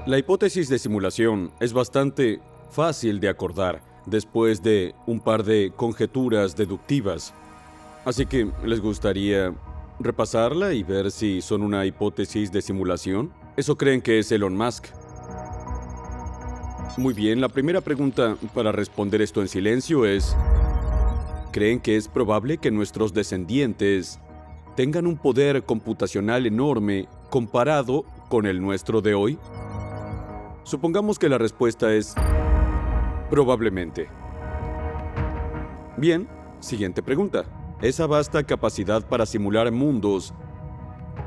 La hipótesis de simulación es bastante fácil de acordar después de un par de conjeturas deductivas. Así que, ¿les gustaría repasarla y ver si son una hipótesis de simulación? ¿Eso creen que es Elon Musk? Muy bien, la primera pregunta para responder esto en silencio es: ¿creen que es probable que nuestros descendientes tengan un poder computacional enorme comparado con el nuestro de hoy? Supongamos que la respuesta es probablemente. Bien, siguiente pregunta. ¿Esa vasta capacidad para simular mundos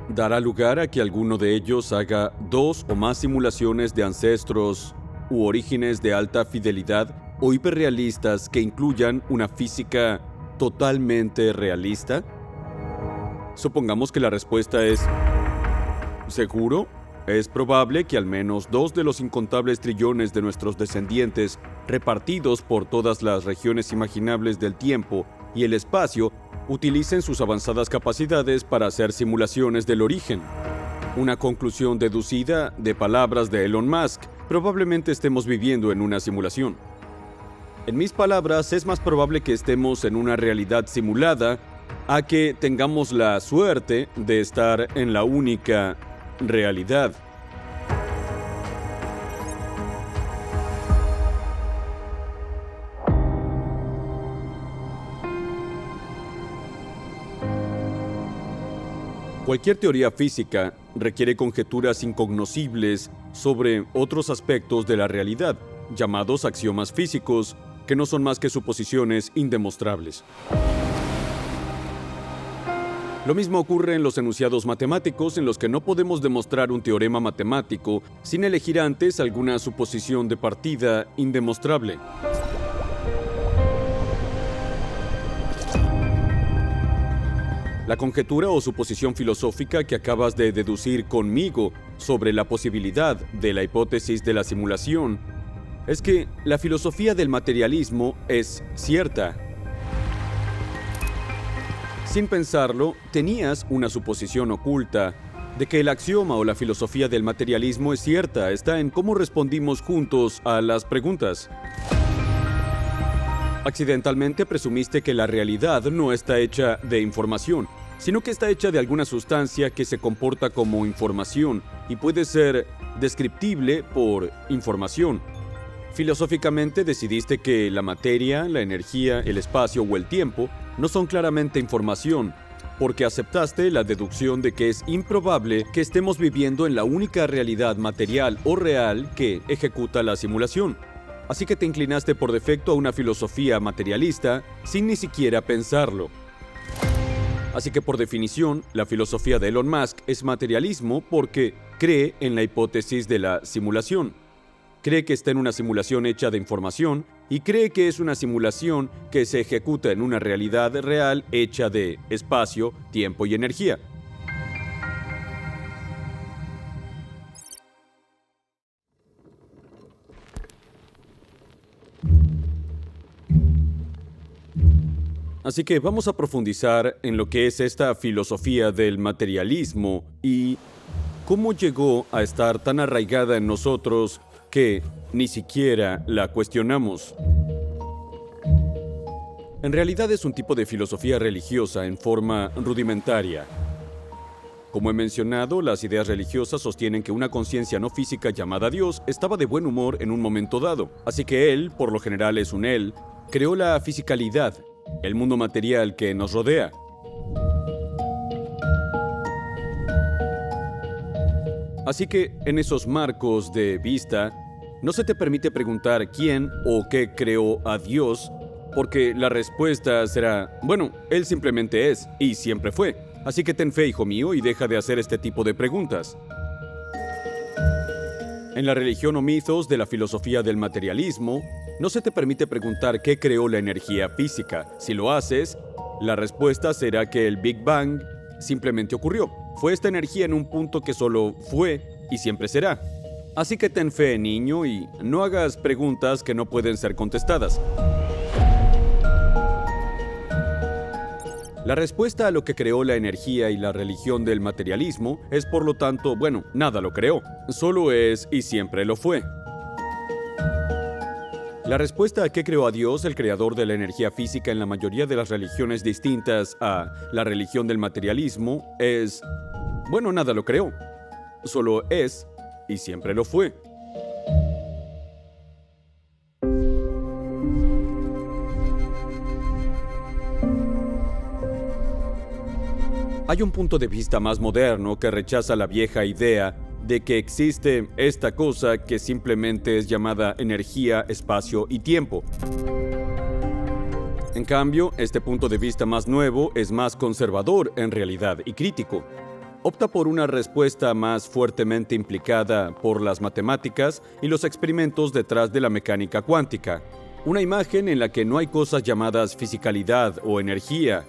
dará lugar a que alguno de ellos haga 2 o más simulaciones de ancestros u orígenes de alta fidelidad o hiperrealistas que incluyan una física totalmente realista? Supongamos que la respuesta es ¿seguro? Es probable que al menos 2 de los incontables trillones de nuestros descendientes, repartidos por todas las regiones imaginables del tiempo y el espacio, utilicen sus avanzadas capacidades para hacer simulaciones del origen. Una conclusión deducida de palabras de Elon Musk: probablemente estemos viviendo en una simulación. En mis palabras, es más probable que estemos en una realidad simulada a que tengamos la suerte de estar en la única realidad. Cualquier teoría física requiere conjeturas incognoscibles sobre otros aspectos de la realidad, llamados axiomas físicos, que no son más que suposiciones indemostrables. Lo mismo ocurre en los enunciados matemáticos, en los que no podemos demostrar un teorema matemático sin elegir antes alguna suposición de partida indemostrable. La conjetura o suposición filosófica que acabas de deducir conmigo sobre la posibilidad de la hipótesis de la simulación es que la filosofía del materialismo es cierta. Sin pensarlo, tenías una suposición oculta de que el axioma o la filosofía del materialismo es cierta. Está en cómo respondimos juntos a las preguntas. Accidentalmente presumiste que la realidad no está hecha de información, sino que está hecha de alguna sustancia que se comporta como información y puede ser descriptible por información. Filosóficamente decidiste que la materia, la energía, el espacio o el tiempo no son claramente información, porque aceptaste la deducción de que es improbable que estemos viviendo en la única realidad material o real que ejecuta la simulación. Así que te inclinaste por defecto a una filosofía materialista sin ni siquiera pensarlo. Así que por definición, la filosofía de Elon Musk es materialismo porque cree en la hipótesis de la simulación. Cree que está en una simulación hecha de información y cree que es una simulación que se ejecuta en una realidad real hecha de espacio, tiempo y energía. Así que vamos a profundizar en lo que es esta filosofía del materialismo y cómo llegó a estar tan arraigada en nosotros que ni siquiera la cuestionamos. En realidad es un tipo de filosofía religiosa en forma rudimentaria. Como he mencionado, las ideas religiosas sostienen que una conciencia no física llamada Dios estaba de buen humor en un momento dado, así que Él, por lo general es un Él, creó la fisicalidad, el mundo material que nos rodea. Así que, en esos marcos de vista, no se te permite preguntar quién o qué creó a Dios, porque la respuesta será, bueno, Él simplemente es, y siempre fue. Así que ten fe, hijo mío, y deja de hacer este tipo de preguntas. En la religión o mitos de la filosofía del materialismo, no se te permite preguntar qué creó la energía física. Si lo haces, la respuesta será que el Big Bang simplemente ocurrió. Fue esta energía en un punto que solo fue y siempre será. Así que ten fe, niño, y no hagas preguntas que no pueden ser contestadas. La respuesta a lo que creó la energía y la religión del materialismo es, por lo tanto, bueno, nada lo creó. Solo es y siempre lo fue. La respuesta a qué creó a Dios, el creador de la energía física en la mayoría de las religiones distintas a la religión del materialismo, es, bueno, nada lo creó. Solo es y siempre lo fue. Hay un punto de vista más moderno que rechaza la vieja idea de que existe esta cosa que simplemente es llamada energía, espacio y tiempo. En cambio, este punto de vista más nuevo es más conservador en realidad y crítico. Opta por una respuesta más fuertemente implicada por las matemáticas y los experimentos detrás de la mecánica cuántica. Una imagen en la que no hay cosas llamadas fisicalidad o energía.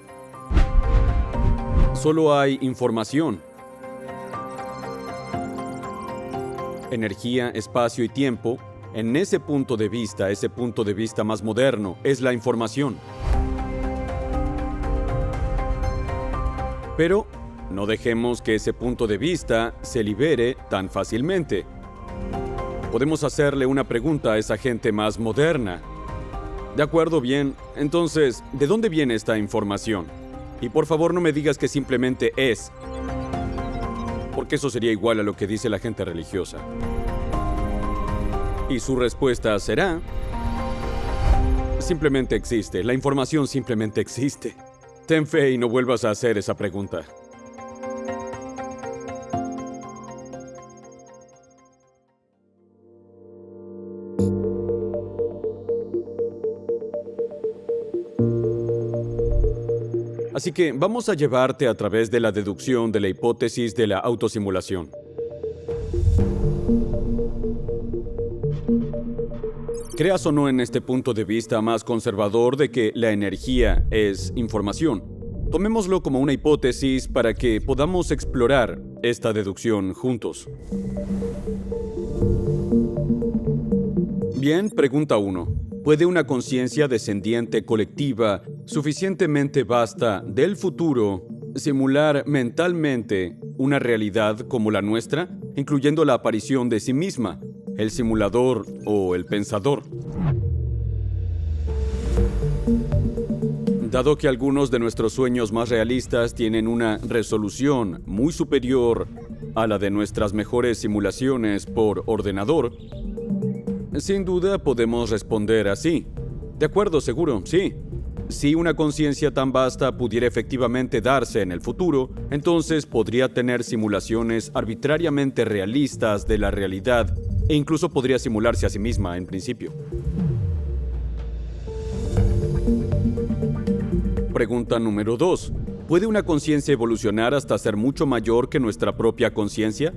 Solo hay información. Energía, espacio y tiempo, en ese punto de vista más moderno, es la información. Pero no dejemos que ese punto de vista se libere tan fácilmente. Podemos hacerle una pregunta a esa gente más moderna. De acuerdo, bien. Entonces, ¿de dónde viene esta información? Y por favor no me digas que simplemente es, porque eso sería igual a lo que dice la gente religiosa. Y su respuesta será, simplemente existe, la información simplemente existe. Ten fe y no vuelvas a hacer esa pregunta. Así que vamos a llevarte a través de la deducción de la hipótesis de la autosimulación. Creas o no en este punto de vista más conservador de que la energía es información, tomémoslo como una hipótesis para que podamos explorar esta deducción juntos. Bien, pregunta 1. ¿Puede una conciencia descendiente colectiva suficientemente vasta del futuro simular mentalmente una realidad como la nuestra, incluyendo la aparición de sí misma, el simulador o el pensador? Dado que algunos de nuestros sueños más realistas tienen una resolución muy superior a la de nuestras mejores simulaciones por ordenador, sin duda podemos responder así. De acuerdo, seguro, sí. Si una conciencia tan vasta pudiera efectivamente darse en el futuro, entonces podría tener simulaciones arbitrariamente realistas de la realidad e incluso podría simularse a sí misma en principio. Pregunta número 2. ¿Puede una conciencia evolucionar hasta ser mucho mayor que nuestra propia conciencia?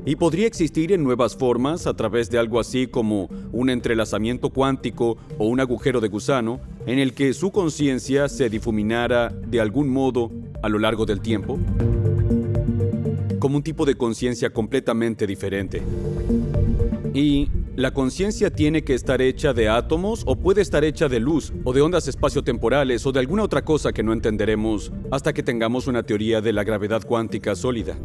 ¿Y podría existir en nuevas formas a través de algo así como un entrelazamiento cuántico o un agujero de gusano en el que su conciencia se difuminara de algún modo a lo largo del tiempo? Como un tipo de conciencia completamente diferente. ¿Y la conciencia tiene que estar hecha de átomos o puede estar hecha de luz o de ondas espaciotemporales o de alguna otra cosa que no entenderemos hasta que tengamos una teoría de la gravedad cuántica sólida?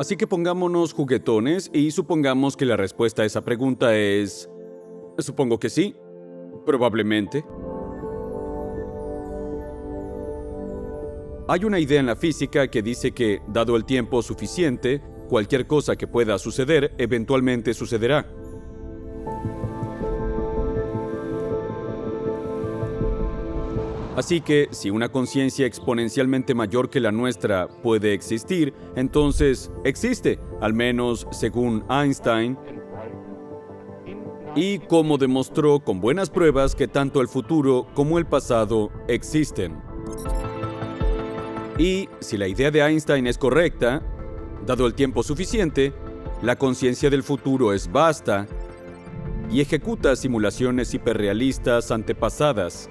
Así que pongámonos juguetones y supongamos que la respuesta a esa pregunta es... Supongo que sí. Probablemente. Hay una idea en la física que dice que, dado el tiempo suficiente, cualquier cosa que pueda suceder, eventualmente sucederá. Así que, si una conciencia exponencialmente mayor que la nuestra puede existir, entonces existe, al menos según Einstein, y como demostró con buenas pruebas que tanto el futuro como el pasado existen. Y si la idea de Einstein es correcta, dado el tiempo suficiente, la conciencia del futuro es vasta y ejecuta simulaciones hiperrealistas antepasadas.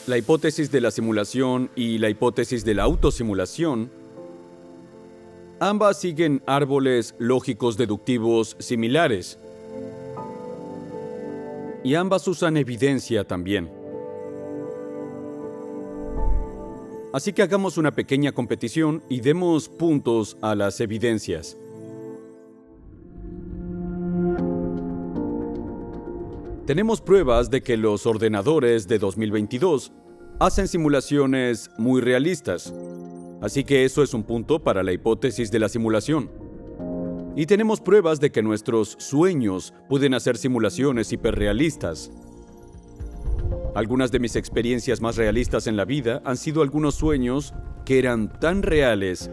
La hipótesis de la simulación y la hipótesis de la autosimulación Ambas siguen árboles lógicos deductivos similares. Y ambas usan evidencia también. Así que hagamos una pequeña competición y demos puntos a las evidencias. Tenemos pruebas de que los ordenadores de 2022 hacen simulaciones muy realistas. Así que eso es un punto para la hipótesis de la simulación. Y tenemos pruebas de que nuestros sueños pueden hacer simulaciones hiperrealistas. Algunas de mis experiencias más realistas en la vida han sido algunos sueños que eran tan reales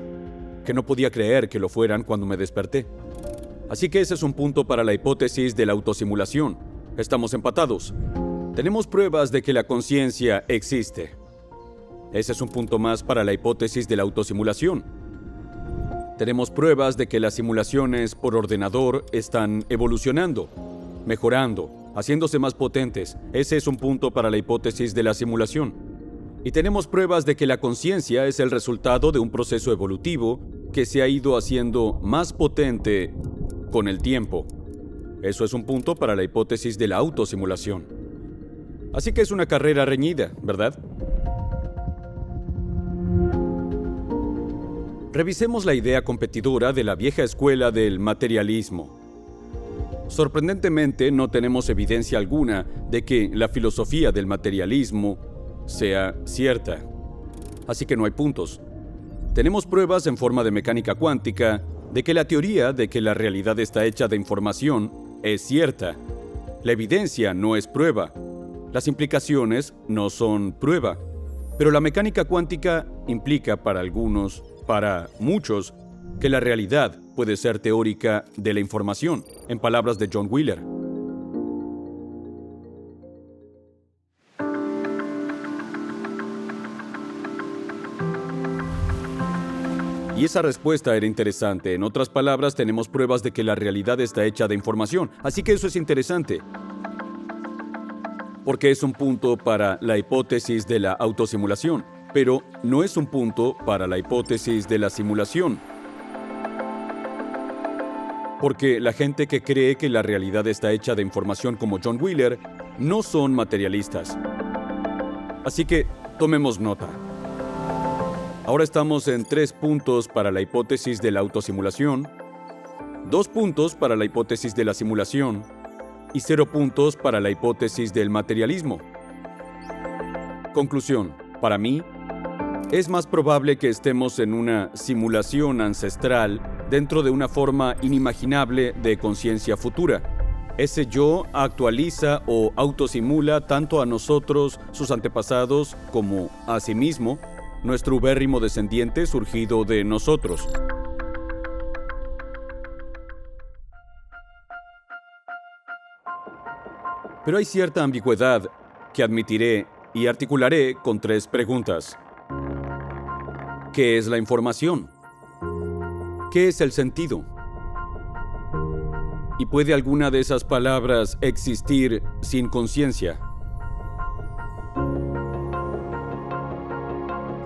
que no podía creer que lo fueran cuando me desperté. Así que ese es un punto para la hipótesis de la autosimulación. Estamos empatados. Tenemos pruebas de que la conciencia existe. Ese es un punto más para la hipótesis de la autosimulación. Tenemos pruebas de que las simulaciones por ordenador están evolucionando, mejorando, haciéndose más potentes. Ese es un punto para la hipótesis de la simulación. Y tenemos pruebas de que la conciencia es el resultado de un proceso evolutivo que se ha ido haciendo más potente con el tiempo. Eso es un punto para la hipótesis de la autosimulación. Así que es una carrera reñida, ¿verdad? Revisemos la idea competidora de la vieja escuela del materialismo. Sorprendentemente, no tenemos evidencia alguna de que la filosofía del materialismo sea cierta. Así que no hay puntos. Tenemos pruebas en forma de mecánica cuántica de que la teoría de que la realidad está hecha de información es cierta. La evidencia no es prueba. Las implicaciones no son prueba. Pero la mecánica cuántica implica para algunos, para muchos, que la realidad puede ser teórica de la información, en palabras de John Wheeler. Y esa respuesta era interesante. En otras palabras, tenemos pruebas de que la realidad está hecha de información. Así que eso es interesante. Porque es un punto para la hipótesis de la autosimulación, pero no es un punto para la hipótesis de la simulación. Porque la gente que cree que la realidad está hecha de información como John Wheeler no son materialistas. Así que tomemos nota. Ahora estamos en 3 puntos para la hipótesis de la autosimulación, 2 puntos para la hipótesis de la simulación y 0 puntos para la hipótesis del materialismo. Conclusión. Para mí, es más probable que estemos en una simulación ancestral dentro de una forma inimaginable de conciencia futura. Ese yo actualiza o autosimula tanto a nosotros, sus antepasados, como a sí mismo, nuestro ubérrimo descendiente surgido de nosotros. Pero hay cierta ambigüedad que admitiré y articularé con 3 preguntas. ¿Qué es la información? ¿Qué es el sentido? ¿Y puede alguna de esas palabras existir sin conciencia?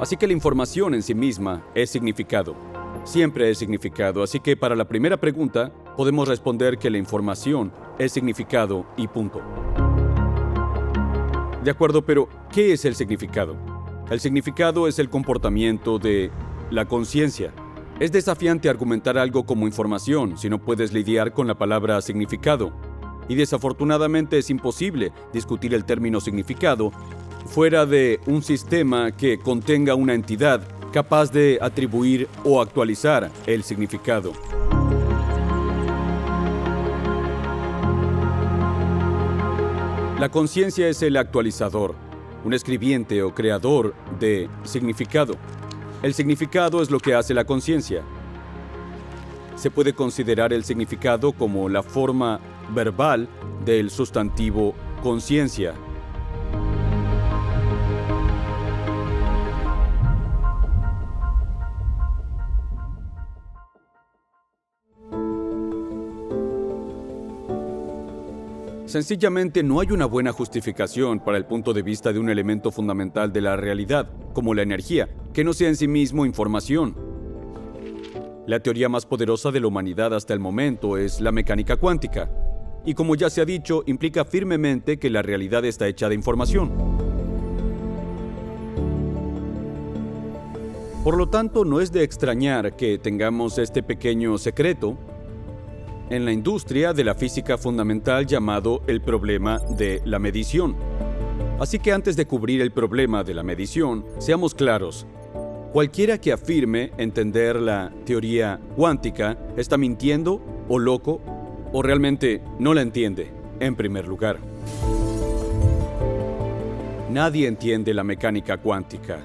Así que la información en sí misma es significado. Siempre es significado. Así que para la primera pregunta, podemos responder que la información es significado y punto. De acuerdo, pero ¿qué es el significado? El significado es el comportamiento de la conciencia. Es desafiante argumentar algo como información si no puedes lidiar con la palabra significado. Y desafortunadamente es imposible discutir el término significado fuera de un sistema que contenga una entidad capaz de atribuir o actualizar el significado. La conciencia es el actualizador, un escribiente o creador de significado. El significado es lo que hace la conciencia. Se puede considerar el significado como la forma verbal del sustantivo conciencia. Sencillamente no hay una buena justificación para el punto de vista de un elemento fundamental de la realidad, como la energía, que no sea en sí mismo información. La teoría más poderosa de la humanidad hasta el momento es la mecánica cuántica. Y como ya se ha dicho, implica firmemente que la realidad está hecha de información. Por lo tanto, no es de extrañar que tengamos este pequeño secreto en la industria de la física fundamental llamado el problema de la medición. Así que antes de cubrir el problema de la medición, seamos claros. Cualquiera que afirme entender la teoría cuántica está mintiendo o loco o realmente no la entiende, en primer lugar. Nadie entiende la mecánica cuántica.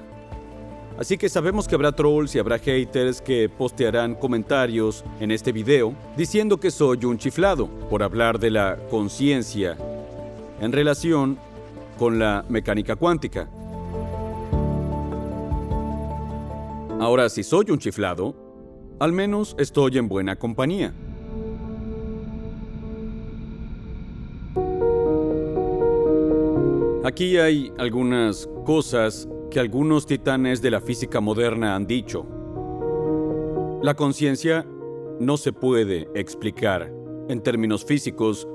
Así que sabemos que habrá trolls y habrá haters que postearán comentarios en este video diciendo que soy un chiflado por hablar de la conciencia en relación con la mecánica cuántica. Ahora, si soy un chiflado, al menos estoy en buena compañía. Aquí hay algunas cosas que algunos titanes de la física moderna han dicho. La conciencia no se puede explicar en términos físicos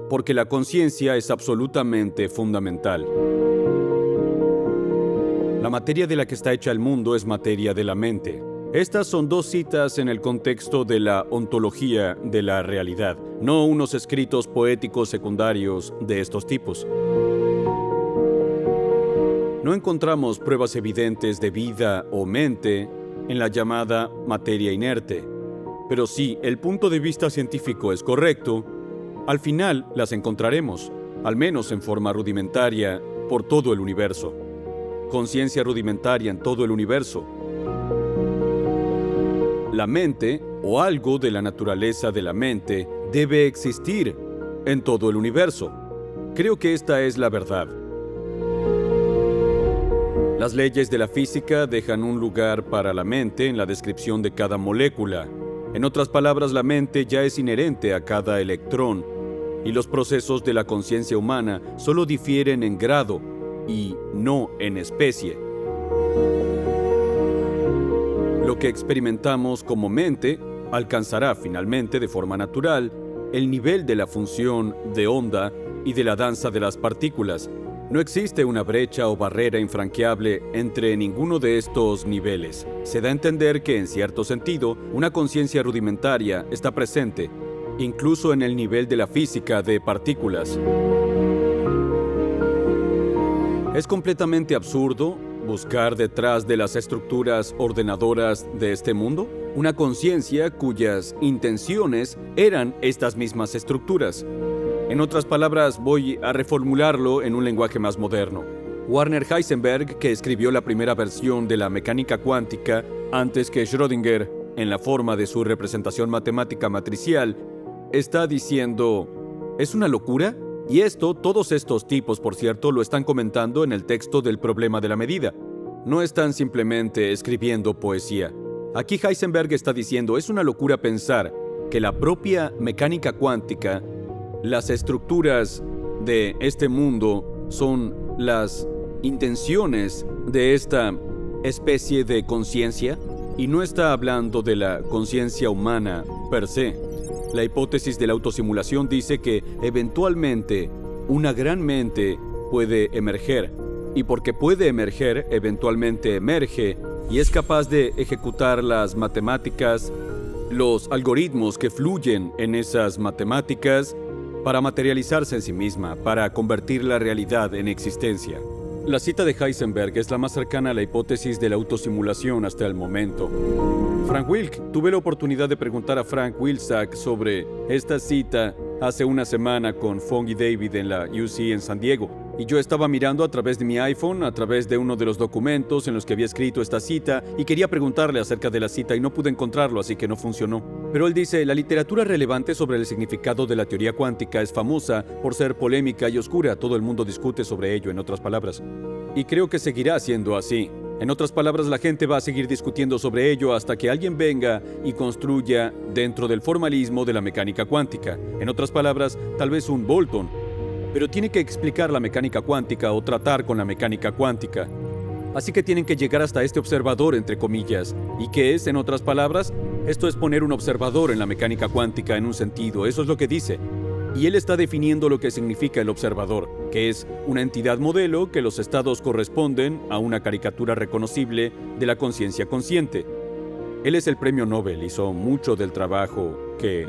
porque la conciencia es absolutamente fundamental. La materia de la que está hecha el mundo es materia de la mente. Estas son dos citas en el contexto de la ontología de la realidad, no unos escritos poéticos secundarios de estos tipos. No encontramos pruebas evidentes de vida o mente en la llamada materia inerte. Pero si el punto de vista científico es correcto, al final las encontraremos, al menos en forma rudimentaria, por todo el universo. Conciencia rudimentaria en todo el universo. La mente, o algo de la naturaleza de la mente, debe existir en todo el universo. Creo que esta es la verdad. Las leyes de la física dejan un lugar para la mente en la descripción de cada molécula. En otras palabras, la mente ya es inherente a cada electrón, y los procesos de la conciencia humana solo difieren en grado y no en especie. Lo que experimentamos como mente alcanzará finalmente de forma natural el nivel de la función de onda y de la danza de las partículas. No existe una brecha o barrera infranqueable entre ninguno de estos niveles. Se da a entender que, en cierto sentido, una conciencia rudimentaria está presente, incluso en el nivel de la física de partículas. Es completamente absurdo buscar detrás de las estructuras ordenadoras de este mundo una conciencia cuyas intenciones eran estas mismas estructuras. En otras palabras, voy a reformularlo en un lenguaje más moderno. Werner Heisenberg, que escribió la primera versión de la mecánica cuántica antes que Schrödinger, en la forma de su representación matemática matricial, está diciendo, ¿es una locura? Y todos estos tipos, por cierto, lo están comentando en el texto del problema de la medida. No están simplemente escribiendo poesía. Aquí Heisenberg está diciendo, es una locura pensar que la propia mecánica cuántica, las estructuras de este mundo, son las intenciones de esta especie de conciencia, y no está hablando de la conciencia humana per se. La hipótesis de la autosimulación dice que eventualmente una gran mente puede emerger, y porque puede emerger, eventualmente emerge y es capaz de ejecutar las matemáticas, los algoritmos que fluyen en esas matemáticas para materializarse en sí misma, para convertir la realidad en existencia. La cita de Heisenberg es la más cercana a la hipótesis de la autosimulación hasta el momento. Frank Wilczek, tuve la oportunidad de preguntar a Frank Wilczek sobre esta cita hace una semana con Fong y David en la UC en San Diego. Y yo estaba mirando a través de mi iPhone, a través de uno de los documentos en los que había escrito esta cita, y quería preguntarle acerca de la cita y no pude encontrarlo, así que no funcionó. Pero él dice, la literatura relevante sobre el significado de la teoría cuántica es famosa por ser polémica y oscura. Todo el mundo discute sobre ello, en otras palabras. Y creo que seguirá siendo así. En otras palabras, la gente va a seguir discutiendo sobre ello hasta que alguien venga y construya dentro del formalismo de la mecánica cuántica. En otras palabras, tal vez un Bolton. Pero tiene que explicar la mecánica cuántica o tratar con la mecánica cuántica. Así que tienen que llegar hasta este observador, entre comillas. ¿Y qué es, en otras palabras? Esto es poner un observador en la mecánica cuántica en un sentido, eso es lo que dice. Y él está definiendo lo que significa el observador, que es una entidad modelo que los estados corresponden a una caricatura reconocible de la conciencia consciente. Él es el premio Nobel, hizo mucho del trabajo que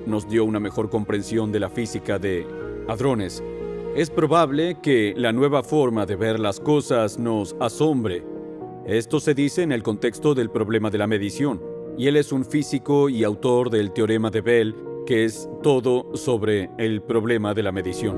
nos dio una mejor comprensión de la física de hadrones. Es probable que la nueva forma de ver las cosas nos asombre. Esto se dice en el contexto del problema de la medición, y él es un físico y autor del teorema de Bell, que es todo sobre el problema de la medición.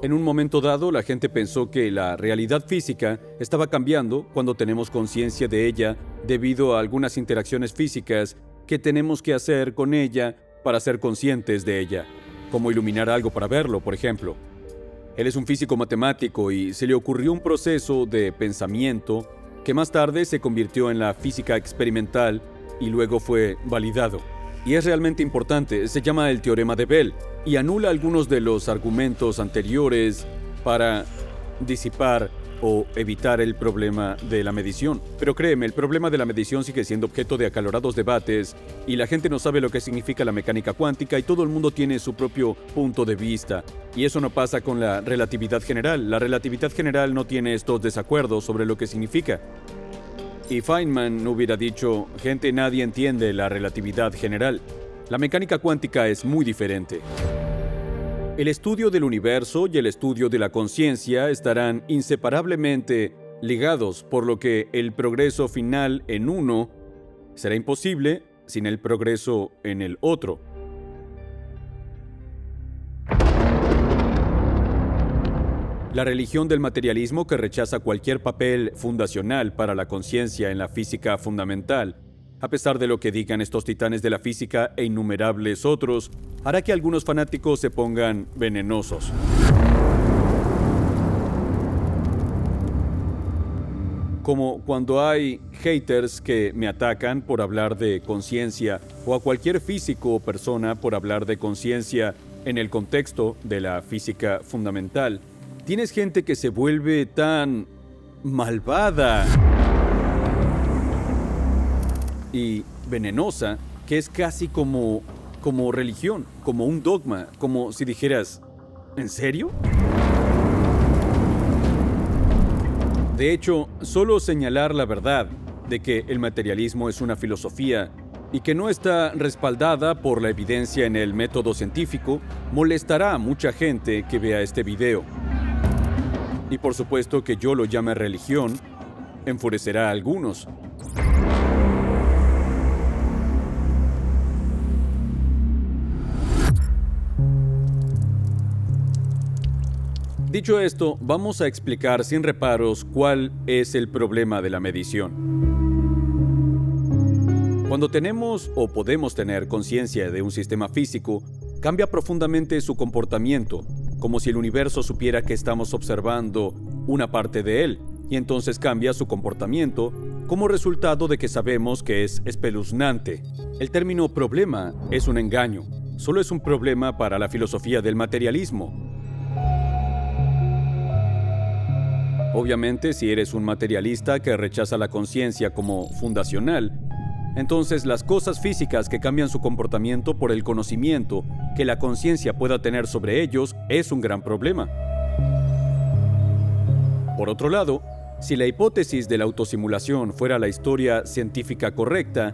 En un momento dado, la gente pensó que la realidad física estaba cambiando cuando tenemos conciencia de ella debido a algunas interacciones físicas que tenemos que hacer con ella para ser conscientes de ella, como iluminar algo para verlo, por ejemplo. Él es un físico matemático y se le ocurrió un proceso de pensamiento que más tarde se convirtió en la física experimental y luego fue validado. Y es realmente importante, se llama el teorema de Bell y anula algunos de los argumentos anteriores para disipar o evitar el problema de la medición. Pero créeme, el problema de la medición sigue siendo objeto de acalorados debates y la gente no sabe lo que significa la mecánica cuántica y todo el mundo tiene su propio punto de vista. Y eso no pasa con la relatividad general. La relatividad general no tiene estos desacuerdos sobre lo que significa. Y Feynman hubiera dicho, gente, nadie entiende la relatividad general. La mecánica cuántica es muy diferente. El estudio del universo y el estudio de la conciencia estarán inseparablemente ligados, por lo que el progreso final en uno será imposible sin el progreso en el otro. La religión del materialismo, que rechaza cualquier papel fundacional para la conciencia en la física fundamental, a pesar de lo que digan estos titanes de la física e innumerables otros, hará que algunos fanáticos se pongan venenosos. Como cuando hay haters que me atacan por hablar de conciencia, o a cualquier físico o persona por hablar de conciencia en el contexto de la física fundamental. Tienes gente que se vuelve tan malvada y venenosa que es casi como religión, como un dogma, como si dijeras, ¿en serio? De hecho, solo señalar la verdad de que el materialismo es una filosofía y que no está respaldada por la evidencia en el método científico molestará a mucha gente que vea este video. Y por supuesto que yo lo llame religión, enfurecerá a algunos. Dicho esto, vamos a explicar sin reparos cuál es el problema de la medición. Cuando tenemos o podemos tener conciencia de un sistema físico, cambia profundamente su comportamiento, como si el universo supiera que estamos observando una parte de él, y entonces cambia su comportamiento como resultado de que sabemos que es espeluznante. El término problema es un engaño, solo es un problema para la filosofía del materialismo. Obviamente, si eres un materialista que rechaza la conciencia como fundacional, entonces las cosas físicas que cambian su comportamiento por el conocimiento que la conciencia pueda tener sobre ellos es un gran problema. Por otro lado, si la hipótesis de la autosimulación fuera la historia científica correcta,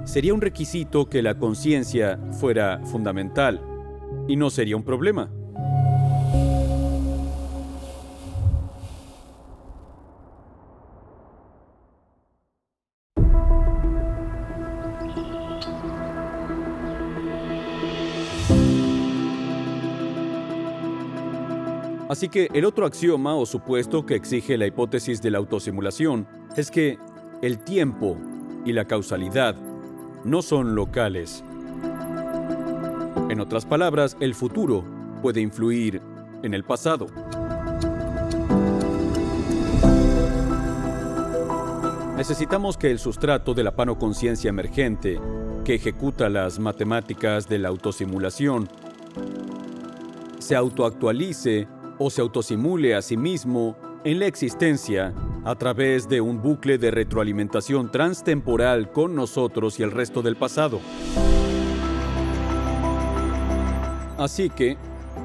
sería un requisito que la conciencia fuera fundamental, y no sería un problema. Así que el otro axioma o supuesto que exige la hipótesis de la autosimulación es que el tiempo y la causalidad no son locales. En otras palabras, el futuro puede influir en el pasado. Necesitamos que el sustrato de la panoconciencia emergente, que ejecuta las matemáticas de la autosimulación, se autoactualice o se autosimule a sí mismo en la existencia a través de un bucle de retroalimentación transtemporal con nosotros y el resto del pasado. Así que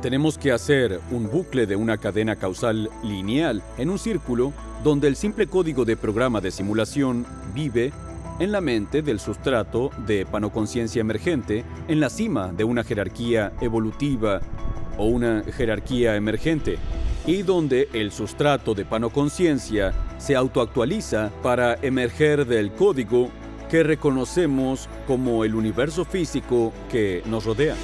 tenemos que hacer un bucle de una cadena causal lineal en un círculo donde el simple código de programa de simulación vive en la mente del sustrato de panoconciencia emergente en la cima de una jerarquía evolutiva o una jerarquía emergente, y donde el sustrato de panoconciencia se autoactualiza para emerger del código que reconocemos como el universo físico que nos rodea.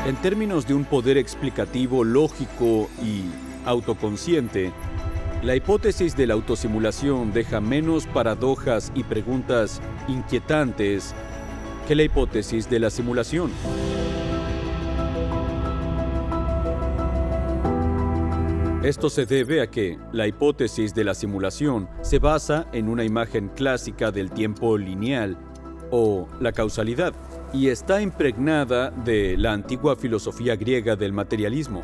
En términos de un poder explicativo lógico y autoconsciente, la hipótesis de la autosimulación deja menos paradojas y preguntas inquietantes que la hipótesis de la simulación. Esto se debe a que la hipótesis de la simulación se basa en una imagen clásica del tiempo lineal o la causalidad, y está impregnada de la antigua filosofía griega del materialismo.